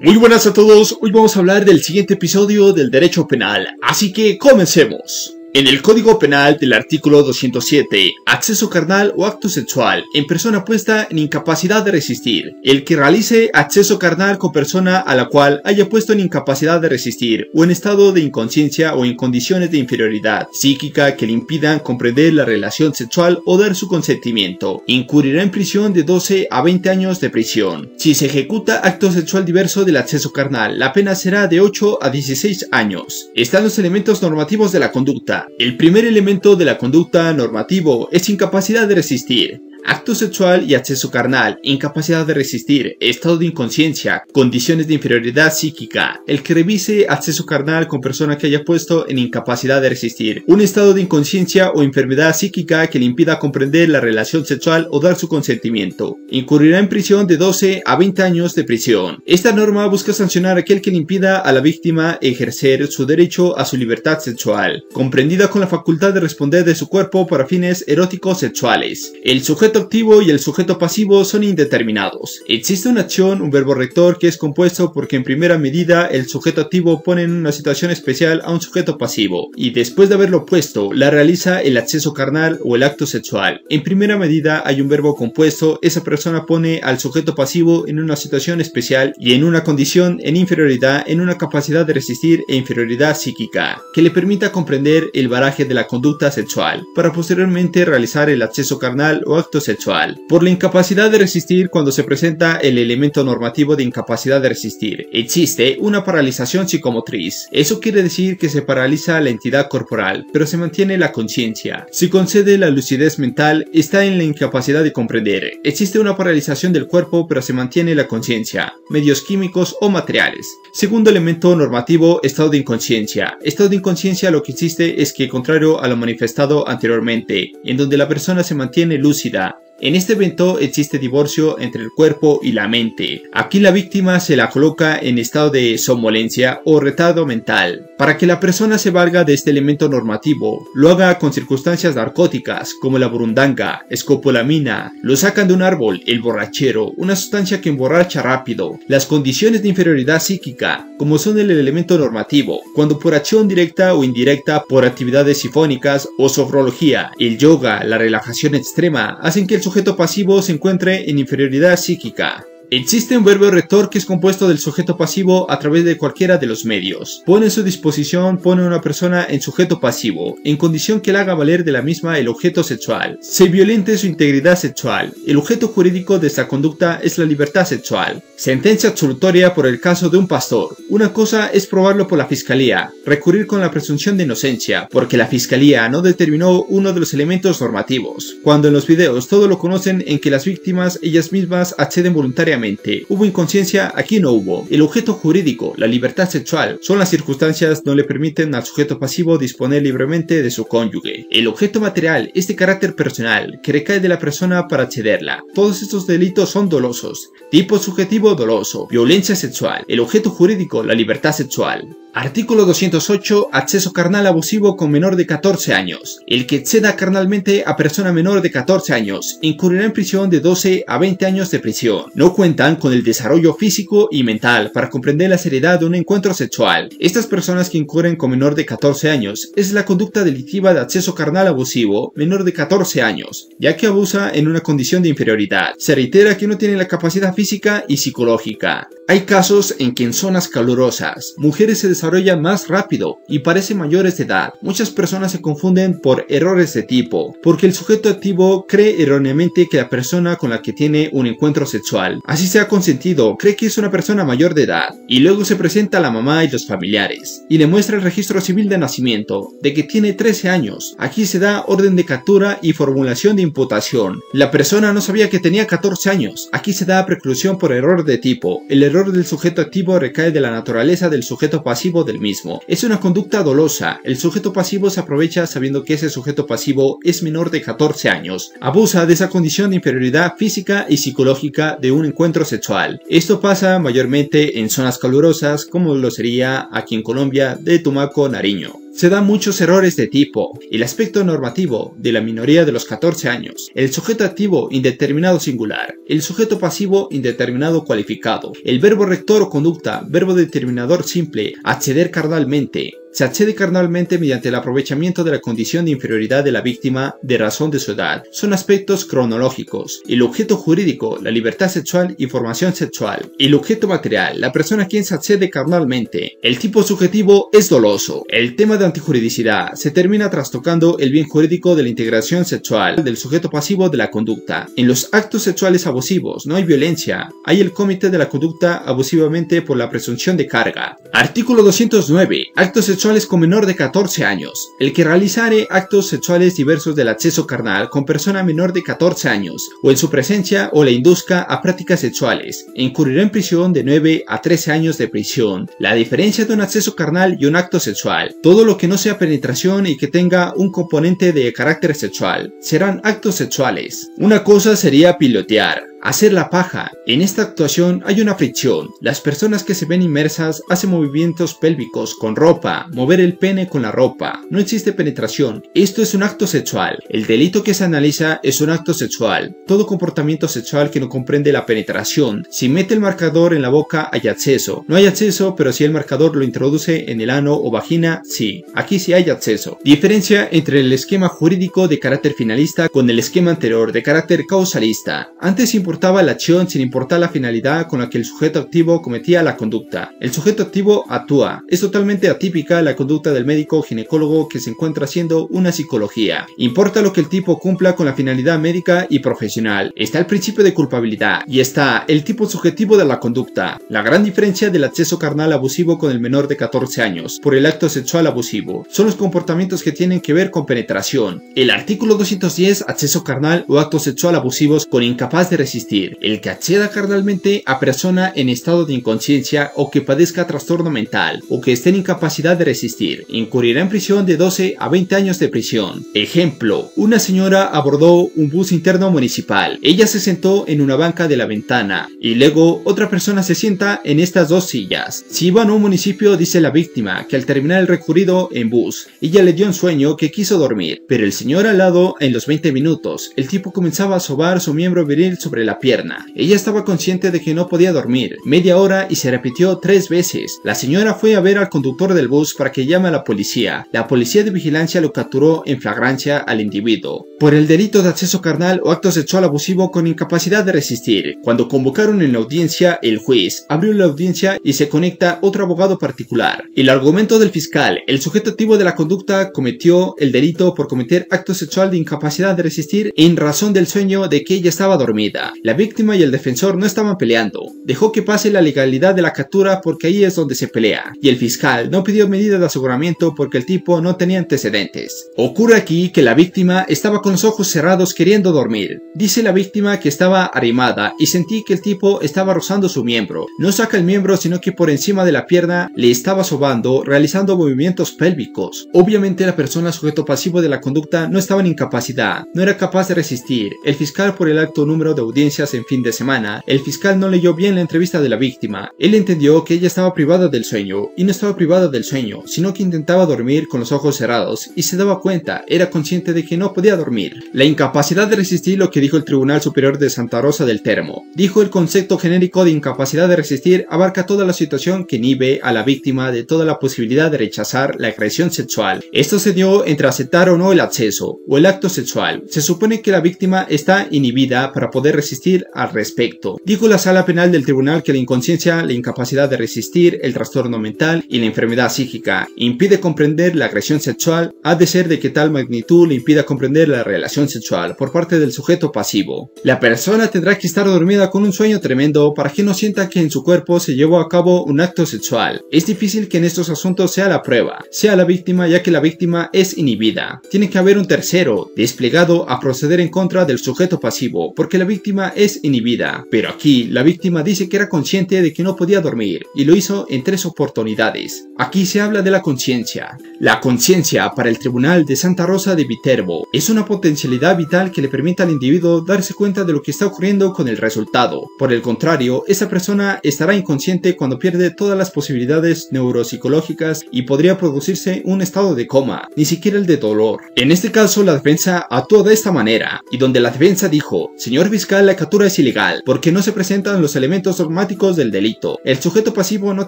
Muy buenas a todos, hoy vamos a hablar del siguiente episodio del derecho penal, así que comencemos. En el Código Penal del artículo 207, acceso carnal o acto sexual en persona puesta en incapacidad de resistir. El que realice acceso carnal con persona a la cual haya puesto en incapacidad de resistir o en estado de inconsciencia o en condiciones de inferioridad psíquica que le impidan comprender la relación sexual o dar su consentimiento, incurrirá en prisión de 12 a 20 años de prisión. Si se ejecuta acto sexual diverso del acceso carnal, la pena será de 8 a 16 años. Están los elementos normativos de la conducta. El primer elemento de la conducta normativo es incapacidad de resistir. Acto sexual y acceso carnal, incapacidad de resistir, estado de inconsciencia, condiciones de inferioridad psíquica. El que revise acceso carnal con persona que haya puesto en incapacidad de resistir un estado de inconsciencia o enfermedad psíquica que le impida comprender la relación sexual o dar su consentimiento, incurrirá en prisión de 12 a 20 años de prisión. Esta norma busca sancionar a aquel que le impida a la víctima ejercer su derecho a su libertad sexual, comprendida con la facultad de responder de su cuerpo para fines eróticos sexuales. El sujeto activo y el sujeto pasivo son indeterminados. Existe una acción, un verbo rector que es compuesto porque en primera medida el sujeto activo pone en una situación especial a un sujeto pasivo y después de haberlo puesto la realiza el acceso carnal o el acto sexual. En primera medida hay un verbo compuesto, esa persona pone al sujeto pasivo en una situación especial y en una condición en inferioridad, en una capacidad de resistir e inferioridad psíquica que le permita comprender el baraje de la conducta sexual para posteriormente realizar el acceso carnal o acto sexual. Por la incapacidad de resistir, cuando se presenta el elemento normativo de incapacidad de resistir, existe una paralización psicomotriz. Eso quiere decir que se paraliza la entidad corporal, pero se mantiene la conciencia. Se concede la lucidez mental, está en la incapacidad de comprender. Existe una paralización del cuerpo, pero se mantiene la conciencia, medios químicos o materiales. Segundo elemento normativo, estado de inconsciencia. Estado de inconsciencia lo que existe es que, contrario a lo manifestado anteriormente, en donde la persona se mantiene lúcida, en este evento existe divorcio entre el cuerpo y la mente. Aquí la víctima se la coloca en estado de somnolencia o retardo mental. Para que la persona se valga de este elemento normativo, lo haga con circunstancias narcóticas como la burundanga, escopolamina, lo sacan de un árbol, el borrachero, una sustancia que emborracha rápido, las condiciones de inferioridad psíquica, como son el elemento normativo, cuando por acción directa o indirecta por actividades sifónicas o sofrología, el yoga, la relajación extrema, hacen que el sujeto pasivo se encuentre en inferioridad psíquica. Existe un verbo rector que es compuesto del sujeto pasivo a través de cualquiera de los medios. Pone en su disposición, pone a una persona en sujeto pasivo, en condición que le haga valer de la misma el objeto sexual. Se violente su integridad sexual. El objeto jurídico de esta conducta es la libertad sexual. Sentencia absolutoria por el caso de un pastor. Una cosa es probarlo por la fiscalía, recurrir con la presunción de inocencia, porque la fiscalía no determinó uno de los elementos normativos. Cuando en los videos todo lo conocen en que las víctimas ellas mismas acceden voluntariamente. Hubo inconsciencia, aquí no hubo. El objeto jurídico, la libertad sexual, son las circunstancias no le permiten al sujeto pasivo disponer libremente de su cónyuge. El objeto material es de carácter personal, que recae de la persona para accederla. Todos estos delitos son dolosos. Tipo subjetivo doloso, violencia sexual. El objeto jurídico, la libertad sexual. Artículo 208. Acceso carnal abusivo con menor de 14 años. El que exceda carnalmente a persona menor de 14 años incurrirá en prisión de 12 a 20 años de prisión. No cuentan con el desarrollo físico y mental para comprender la seriedad de un encuentro sexual. Estas personas que incurren con menor de 14 años es la conducta delictiva de acceso carnal abusivo menor de 14 años, ya que abusa en una condición de inferioridad. Se reitera que no tiene la capacidad física y psicológica. Hay casos en que en zonas calurosas, mujeres se desarrollan más rápido y parecen mayores de edad. Muchas personas se confunden por errores de tipo, porque el sujeto activo cree erróneamente que la persona con la que tiene un encuentro sexual, así sea consentido, cree que es una persona mayor de edad, y luego se presenta la mamá y los familiares, y le muestra el registro civil de nacimiento, de que tiene 13 años. Aquí se da orden de captura y formulación de imputación. La persona no sabía que tenía 14 años. Aquí se da preclusión por error de tipo. El error del sujeto activo recae de la naturaleza del sujeto pasivo del mismo. Es una conducta dolosa. El sujeto pasivo se aprovecha sabiendo que ese sujeto pasivo es menor de 14 años. Abusa de esa condición de inferioridad física y psicológica de un encuentro sexual. Esto pasa mayormente en zonas calurosas como lo sería aquí en Colombia de Tumaco, Nariño. Se dan muchos errores de tipo, el aspecto normativo de la minoría de los 14 años, el sujeto activo indeterminado singular, el sujeto pasivo indeterminado cualificado, el verbo rector o conducta, verbo determinador simple, acceder carnalmente. Se accede carnalmente mediante el aprovechamiento de la condición de inferioridad de la víctima de razón de su edad. Son aspectos cronológicos. El objeto jurídico, la libertad sexual y formación sexual. El objeto material, la persona a quien se accede carnalmente. El tipo subjetivo es doloso. El tema de antijuridicidad se termina trastocando el bien jurídico de la integración sexual del sujeto pasivo de la conducta. En los actos sexuales abusivos no hay violencia. Hay el comité de la conducta abusivamente por la presunción de carga. Artículo 209. Actos sexuales con menor de 14 años. El que realizare actos sexuales diversos del acceso carnal con persona menor de 14 años, o en su presencia o le induzca a prácticas sexuales, incurrirá en prisión de 9 a 13 años de prisión. La diferencia de un acceso carnal y un acto sexual: todo lo que no sea penetración y que tenga un componente de carácter sexual serán actos sexuales. Una cosa sería pilotear, hacer la paja. En esta actuación hay una fricción. Las personas que se ven inmersas hacen movimientos pélvicos con ropa, mover el pene con la ropa. No existe penetración. Esto es un acto sexual. El delito que se analiza es un acto sexual. Todo comportamiento sexual que no comprende la penetración. Si mete el marcador en la boca hay acceso. No hay acceso, pero si el marcador lo introduce en el ano o vagina, sí. Aquí sí hay acceso. Diferencia entre el esquema jurídico de carácter finalista con el esquema anterior de carácter causalista. Antes importaba la acción sin importar la finalidad con la que el sujeto activo cometía la conducta. El sujeto activo actúa. Es totalmente atípica la conducta del médico ginecólogo que se encuentra haciendo una psicología. Importa lo que el tipo cumpla con la finalidad médica y profesional. Está el principio de culpabilidad y está el tipo subjetivo de la conducta. La gran diferencia del acceso carnal abusivo con el menor de 14 años por el acto sexual abusivo son los comportamientos que tienen que ver con penetración. El artículo 210, acceso carnal o actos sexual abusivos con incapaz de resistir. El que acceda carnalmente a persona en estado de inconsciencia o que padezca trastorno mental o que esté en incapacidad de resistir, incurrirá en prisión de 12 a 20 años de prisión. Ejemplo: una señora abordó un bus interno municipal. Ella se sentó en una banca de la ventana y luego otra persona se sienta en estas dos sillas. Si iban a un municipio, dice la víctima que al terminar el recorrido en bus, ella le dio un sueño que quiso dormir, pero el señor al lado, en los 20 minutos, el tipo comenzaba a sobar su miembro viril sobre la pierna. Ella estaba consciente de que no podía dormir. Media hora y se repitió 3 veces. La señora fue a ver al conductor del bus para que llame a la policía. La policía de vigilancia lo capturó en flagrancia al individuo por el delito de acceso carnal o acto sexual abusivo con incapacidad de resistir. Cuando convocaron en la audiencia, el juez abrió la audiencia y se conecta otro abogado particular. El argumento del fiscal: el sujeto activo de la conducta cometió el delito por cometer acto sexual de incapacidad de resistir en razón del sueño de que ella estaba dormida. La víctima y el defensor no estaban peleando. Dejó que pase la legalidad de la captura porque ahí es donde se pelea. Y el fiscal no pidió medida de aseguramiento porque el tipo no tenía antecedentes. Ocurre aquí que la víctima estaba con los ojos cerrados queriendo dormir. Dice la víctima que estaba arrimada y sentí que el tipo estaba rozando su miembro. No saca el miembro, sino que por encima de la pierna le estaba sobando, realizando movimientos pélvicos. Obviamente la persona sujeto pasivo de la conducta no estaba en incapacidad, no era capaz de resistir. El fiscal, por el alto número de audiencias en fin de semana, el fiscal no leyó bien la entrevista de la víctima. Él entendió que ella estaba privada del sueño, y no estaba privada del sueño, sino que intentaba dormir con los ojos cerrados, y se daba cuenta, era consciente de que no podía dormir. La incapacidad de resistir, lo que dijo el Tribunal Superior de Santa Rosa del Termo. Dijo: el concepto genérico de incapacidad de resistir abarca toda la situación que inhibe a la víctima de toda la posibilidad de rechazar la agresión sexual. Esto se dio entre aceptar o no el acceso, o el acto sexual. Se supone que la víctima está inhibida para poder resistir al respecto. Dijo la Sala Penal del Tribunal que la inconsciencia, la incapacidad de resistir, el trastorno mental y la enfermedad psíquica impide comprender la agresión sexual, ha de ser de que tal magnitud le impida comprender la relación sexual por parte del sujeto pasivo. La persona tendrá que estar dormida con un sueño tremendo para que no sienta que en su cuerpo se llevó a cabo un acto sexual. Es difícil que en estos asuntos sea la prueba, sea la víctima, ya que la víctima es inhibida. Tiene que haber un tercero desplegado a proceder en contra del sujeto pasivo, porque la víctima víctima es inhibida, pero aquí la víctima dice que era consciente de que no podía dormir y lo hizo en 3 oportunidades. Aquí se habla de la conciencia. La conciencia para el Tribunal de Santa Rosa de Viterbo es una potencialidad vital que le permite al individuo darse cuenta de lo que está ocurriendo con el resultado. Por el contrario, esa persona estará inconsciente cuando pierde todas las posibilidades neuropsicológicas y podría producirse un estado de coma, ni siquiera el de dolor. En este caso, la defensa actuó de esta manera, y donde la defensa dijo: señor fiscal, la captura es ilegal porque no se presentan los elementos dogmáticos del delito. El sujeto pasivo no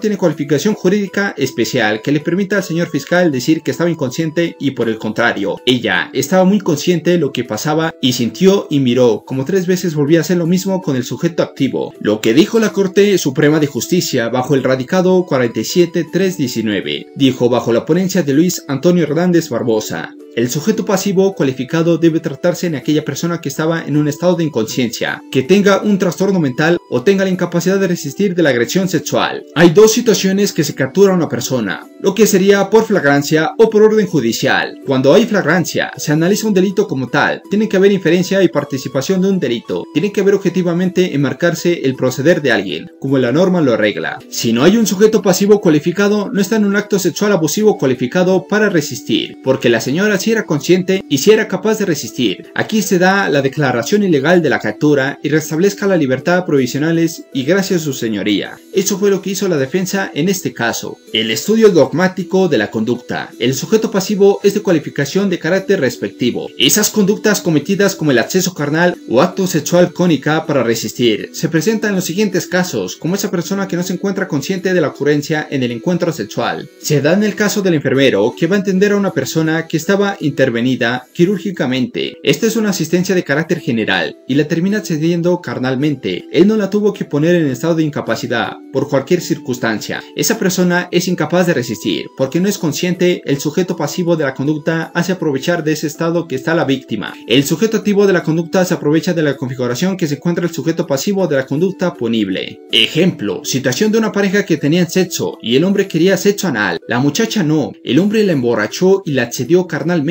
tiene cualificación jurídica especial que le permita al señor fiscal decir que estaba inconsciente, y por el contrario, ella estaba muy consciente de lo que pasaba y sintió y miró como 3 veces volvía a hacer lo mismo con el sujeto activo. Lo que dijo la Corte Suprema de Justicia bajo el radicado 47.319, dijo bajo la ponencia de Luis Antonio Hernández Barbosa: el sujeto pasivo cualificado debe tratarse en aquella persona que estaba en un estado de inconsciencia, que tenga un trastorno mental o tenga la incapacidad de resistir de la agresión sexual. Hay 2 situaciones que se captura a una persona, lo que sería por flagrancia o por orden judicial. Cuando hay flagrancia, se analiza un delito como tal, tiene que haber inferencia y participación de un delito, tiene que haber objetivamente enmarcarse el proceder de alguien, como la norma lo arregla. Si no hay un sujeto pasivo cualificado, no está en un acto sexual abusivo cualificado para resistir, porque la señora si era consciente y si era capaz de resistir. Aquí se da la declaración ilegal de la captura y restablezca la libertad provisionales y gracias a su señoría. Eso fue lo que hizo la defensa en este caso. El estudio dogmático de la conducta. El sujeto pasivo es de cualificación de carácter respectivo. Esas conductas cometidas como el acceso carnal o acto sexual cónica para resistir se presentan en los siguientes casos, como esa persona que no se encuentra consciente de la ocurrencia en el encuentro sexual. Se da en el caso del enfermero que va a atender a una persona que estaba intervenida quirúrgicamente. Esta es una asistencia de carácter general y la termina accediendo carnalmente. Él no la tuvo que poner en estado de incapacidad por cualquier circunstancia. Esa persona es incapaz de resistir porque no es consciente. El sujeto pasivo de la conducta hace aprovechar de ese estado que está la víctima. El sujeto activo de la conducta se aprovecha de la configuración que se encuentra el sujeto pasivo de la conducta punible. Ejemplo, situación de una pareja que tenían sexo y el hombre quería sexo anal, la muchacha no, el hombre la emborrachó y la accedió carnalmente.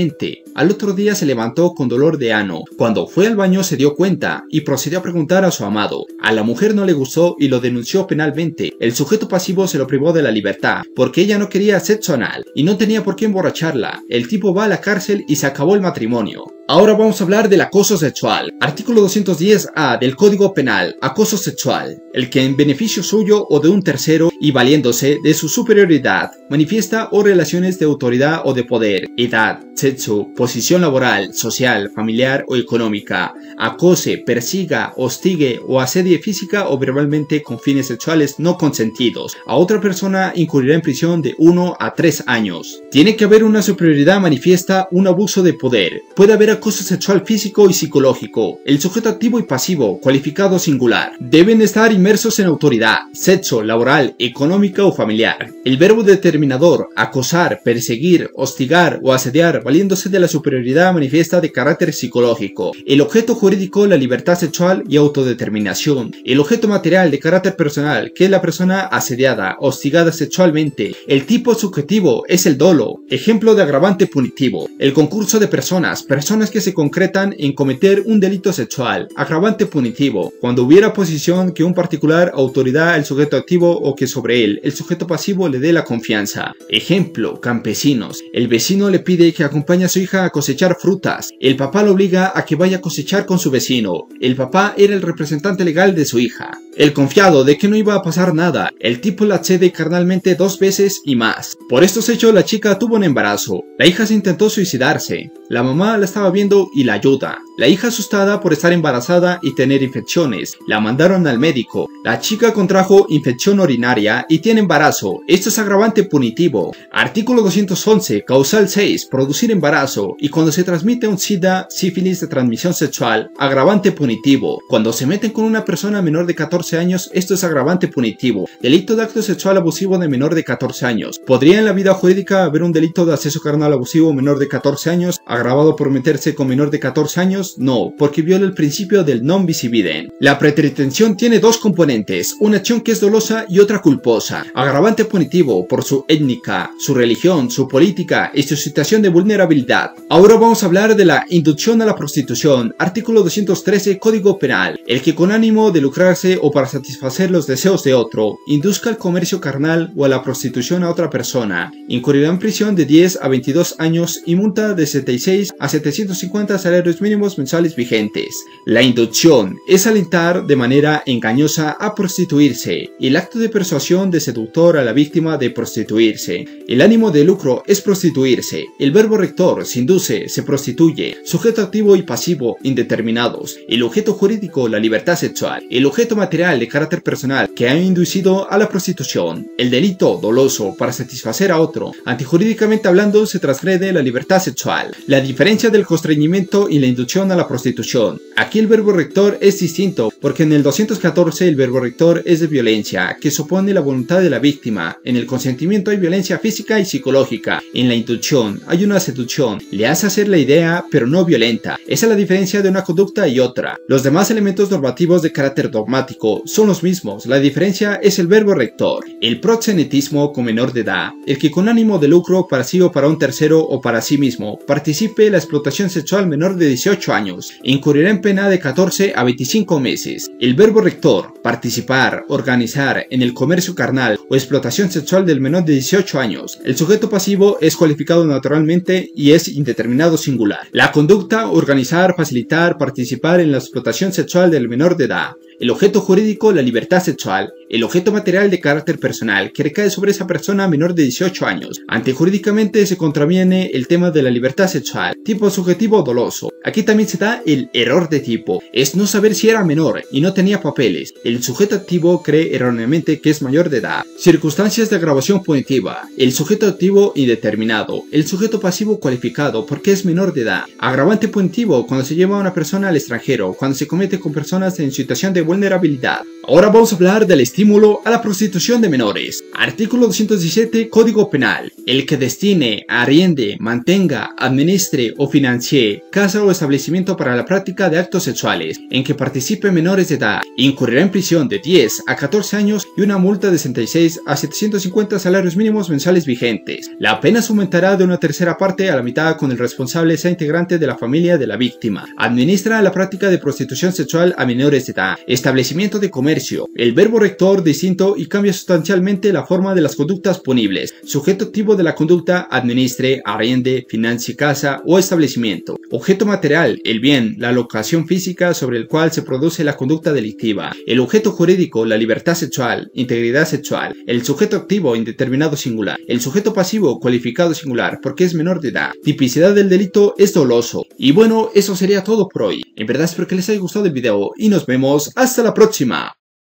Al otro día se levantó con dolor de ano. Cuando fue al baño se dio cuenta y procedió a preguntar a su amado. A la mujer no le gustó y lo denunció penalmente. El sujeto pasivo se lo privó de la libertad porque ella no quería sexo anal y no tenía por qué emborracharla. El tipo va a la cárcel y se acabó el matrimonio. Ahora vamos a hablar del acoso sexual. Artículo 210A del Código Penal. Acoso sexual. El que en beneficio suyo o de un tercero y valiéndose de su superioridad manifiesta o relaciones de autoridad o de poder, edad, sexo, posición laboral, social, familiar o económica, acose, persiga, hostigue o asedie física o verbalmente con fines sexuales no consentidos a otra persona, incurrirá en prisión de 1 a 3 años. Tiene que haber una superioridad manifiesta, un abuso de poder. Puede haber acoso sexual físico y psicológico. El sujeto activo y pasivo, cualificado singular, deben estar inmersos en autoridad, sexo, laboral, económica o familiar. El verbo determinador, acosar, perseguir, hostigar o asediar, valiéndose de la superioridad manifiesta de carácter psicológico. El objeto jurídico, la libertad sexual y autodeterminación. El objeto material de carácter personal, que es la persona asediada, hostigada sexualmente. El tipo subjetivo es el dolo, ejemplo de agravante punitivo. El concurso de personas que se concretan en cometer un delito sexual, agravante punitivo, cuando hubiera posición que un particular autoridad el sujeto activo o que sobre él el sujeto pasivo le dé la confianza. Ejemplo, campesinos. El vecino le pide que acompañe a su hija a cosechar frutas. El papá lo obliga a que vaya a cosechar con su vecino. El papá era el representante legal de su hija. El confiado de que no iba a pasar nada. El tipo la accede carnalmente 2 veces y más. Por estos hechos la chica tuvo un embarazo. La hija se intentó suicidarse. La mamá la estaba viendo y la ayuda. La hija asustada por estar embarazada y tener infecciones, la mandaron al médico. La chica contrajo infección urinaria y tiene embarazo. Esto es agravante punitivo. Artículo 211, causal 6, producir embarazo. Y cuando se transmite un SIDA, sífilis de transmisión sexual, agravante punitivo. Cuando se meten con una persona menor de 14 14 años, esto es agravante punitivo. Delito de acto sexual abusivo de menor de 14 años. ¿Podría en la vida jurídica haber un delito de acceso carnal abusivo menor de 14 años, agravado por meterse con menor de 14 años? No, porque viola el principio del non bis in idem. La preteritención tiene dos componentes, una acción que es dolosa y otra culposa. Agravante punitivo por su étnica, su religión, su política y su situación de vulnerabilidad. Ahora vamos a hablar de la inducción a la prostitución, artículo 213 Código Penal. El que con ánimo de lucrarse o para satisfacer los deseos de otro, induzca al comercio carnal o a la prostitución a otra persona, incurrirá en prisión de 10 a 22 años y multa de 76 a 750 salarios mínimos mensuales vigentes. La inducción es alentar de manera engañosa a prostituirse, el acto de persuasión de seductor a la víctima de prostituirse. El ánimo de lucro es prostituirse. El verbo rector se induce, se prostituye. Sujeto activo y pasivo indeterminados. El objeto jurídico, la libertad sexual. El objeto material de carácter personal que ha inducido a la prostitución. El delito doloso para satisfacer a otro. Antijurídicamente hablando, se transgrede la libertad sexual. La diferencia del constreñimiento y la inducción a la prostitución. Aquí el verbo rector es distinto, porque en el 214 el verbo rector es de violencia, que supone la voluntad de la víctima. En el consentimiento hay violencia física y psicológica. En la inducción hay una seducción, le hace hacer la idea, pero no violenta. Esa es la diferencia de una conducta y otra. Los demás elementos normativos de carácter dogmático son los mismos, la diferencia es el verbo rector. El proxenetismo con menor de edad, el que con ánimo de lucro para sí o para un tercero o para sí mismo participe en la explotación sexual menor de 18 años, incurrirá en pena de 14 a 25 meses. El verbo rector, participar, organizar en el comercio carnal o explotación sexual del menor de 18 años. El sujeto pasivo es cualificado naturalmente y es indeterminado singular. La conducta, organizar, facilitar, participar en la explotación sexual del menor de edad. El objeto jurídico, la libertad sexual. El objeto material de carácter personal que recae sobre esa persona menor de 18 años. Antejurídicamente se contraviene el tema de la libertad sexual. Tipo subjetivo doloso. Aquí también se da el error de tipo. Es no saber si era menor y no tenía papeles. El sujeto activo cree erróneamente que es mayor de edad. Circunstancias de agravación punitiva. El sujeto activo indeterminado. El sujeto pasivo cualificado porque es menor de edad. Agravante punitivo cuando se lleva a una persona al extranjero. Cuando se comete con personas en situación de vulnerabilidad. Ahora vamos a hablar del estímulo a la prostitución de menores. Artículo 217 Código Penal. El que destine, arriende, mantenga, administre o financie casa o establecimiento para la práctica de actos sexuales en que participe menores de edad incurrirá en prisión de 10 a 14 años y una multa de 66 a 750 salarios mínimos mensuales vigentes. La pena se aumentará de una tercera parte a la mitad con el responsable sea integrante de la familia de la víctima. Administra la práctica de prostitución sexual a menores de edad. Establecimiento de comercio. El verbo rector distinto y cambia sustancialmente la forma de las conductas punibles. Sujeto activo de la conducta administre, arriende, financie casa o establecimiento. Objeto material, el bien, la locación física sobre el cual se produce la conducta delictiva. El objeto jurídico, la libertad sexual, integridad sexual. El sujeto activo indeterminado singular. El sujeto pasivo cualificado singular porque es menor de edad. Tipicidad del delito es doloso. Y bueno, eso sería todo por hoy. En verdad espero que les haya gustado el video y nos vemos hasta la próxima.